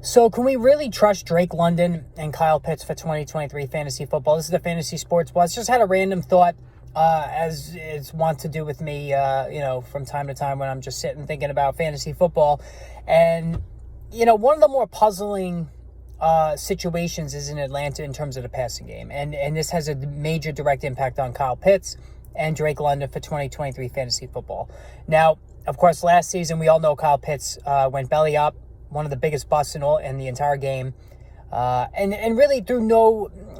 So can we really trust Drake London and Kyle Pitts for 2023 fantasy football? This is the Fantasy Sports Buzz. Just had a random thought, as it's want to do with me, from time to time when I'm just sitting thinking about fantasy football. And, one of the more puzzling situations is in Atlanta in terms of the passing game. And this has a major direct impact on Kyle Pitts and Drake London for 2023 fantasy football. Now, of course, last season, we all know Kyle Pitts went belly up. One of the biggest busts in the entire game. And really through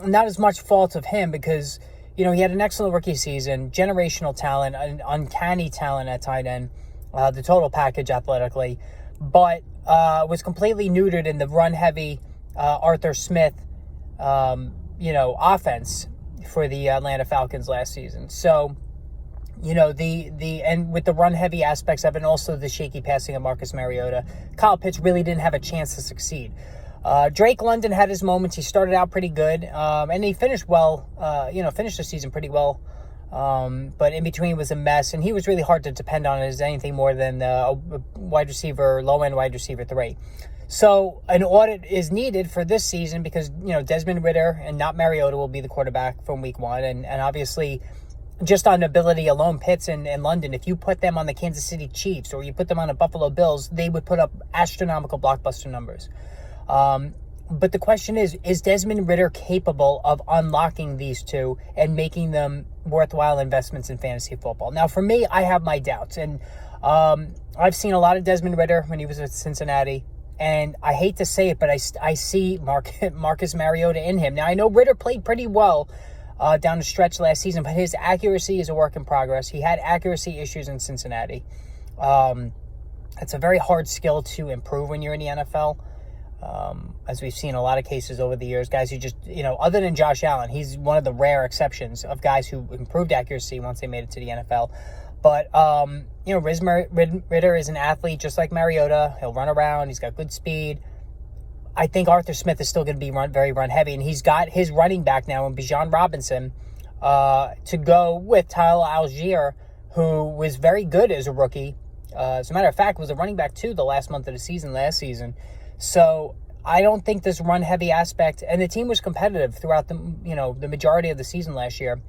not as much fault of him because, he had an excellent rookie season, generational talent, an uncanny talent at tight end, the total package athletically, but was completely neutered in the run-heavy Arthur Smith, offense for the Atlanta Falcons last season. So, and with the run-heavy aspects of it, and also the shaky passing of Marcus Mariota, Kyle Pitts really didn't have a chance to succeed. Drake London had his moments. He started out pretty good, and he finished well, finished the season pretty well. But in between was a mess, and he was really hard to depend on as anything more than a low-end wide receiver 3. So an audit is needed for this season because, Desmond Ridder and not Mariota will be the quarterback from week 1, and obviously just on ability alone, Pitts and London, if you put them on the Kansas City Chiefs or you put them on the Buffalo Bills, they would put up astronomical blockbuster numbers. But the question is Desmond Ridder capable of unlocking these two and making them worthwhile investments in fantasy football? Now, for me, I have my doubts. And I've seen a lot of Desmond Ridder when he was at Cincinnati. And I hate to say it, but I see Marcus Mariota in him. Now, I know Ridder played pretty well down the stretch last season, but his accuracy is a work in progress. He had accuracy issues in Cincinnati. It's a very hard skill to improve when you're in the NFL. As we've seen a lot of cases over the years, guys who just, other than Josh Allen, he's one of the rare exceptions of guys who improved accuracy once they made it to the NFL. But, Ridder is an athlete just like Mariota. He'll run around. He's got good speed. I think Arthur Smith is still going to be very run-heavy, and he's got his running back now in Bijan Robinson to go with Tyler Algier, who was very good as a rookie. As a matter of fact, was a running back, too, the last month of the season last season. So I don't think this run-heavy aspect, and the team was competitive throughout the majority of the season last year,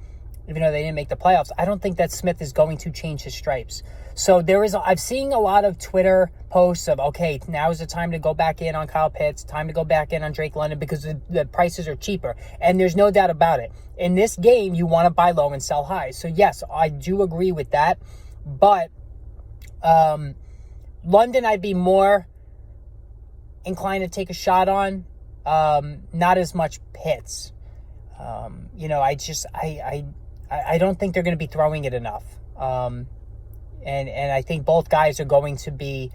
even though they didn't make the playoffs. I don't think that Smith is going to change his stripes. So I've seen a lot of Twitter posts of, okay, now is the time to go back in on Kyle Pitts, time to go back in on Drake London because the prices are cheaper. And there's no doubt about it. In this game, you want to buy low and sell high. So yes, I do agree with that. But London, I'd be more inclined to take a shot on, not as much Pitts. I don't think they're going to be throwing it enough. And I think both guys are going to be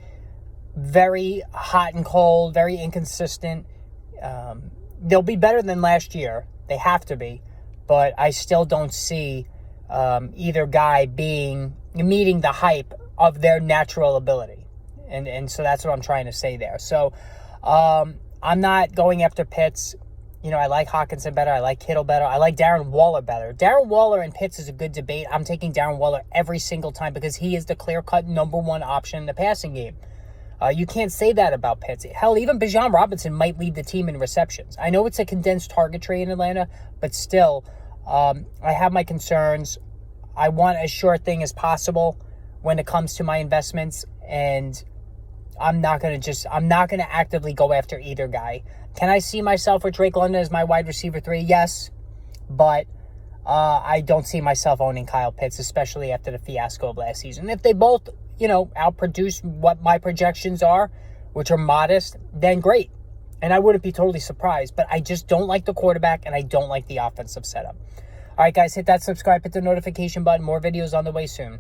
very hot and cold, very inconsistent. They'll be better than last year. They have to be. But I still don't see either guy meeting the hype of their natural ability. And so that's what I'm trying to say there. So I'm not going after Pitts. I like Hockenson better. I like Kittle better. I like Darren Waller better. Darren Waller and Pitts is a good debate. I'm taking Darren Waller every single time because he is the clear-cut number one option in the passing game. You can't say that about Pitts. Hell, even Bijan Robinson might lead the team in receptions. I know it's a condensed target tree in Atlanta, but still, I have my concerns. I want as sure thing as possible when it comes to my investments, and I'm not going to actively go after either guy. Can I see myself with Drake London as my wide receiver 3? Yes, but I don't see myself owning Kyle Pitts, especially after the fiasco of last season. If they both, outproduce what my projections are, which are modest, then great. And I wouldn't be totally surprised, but I just don't like the quarterback and I don't like the offensive setup. All right, guys, hit that subscribe, hit the notification button. More videos on the way soon.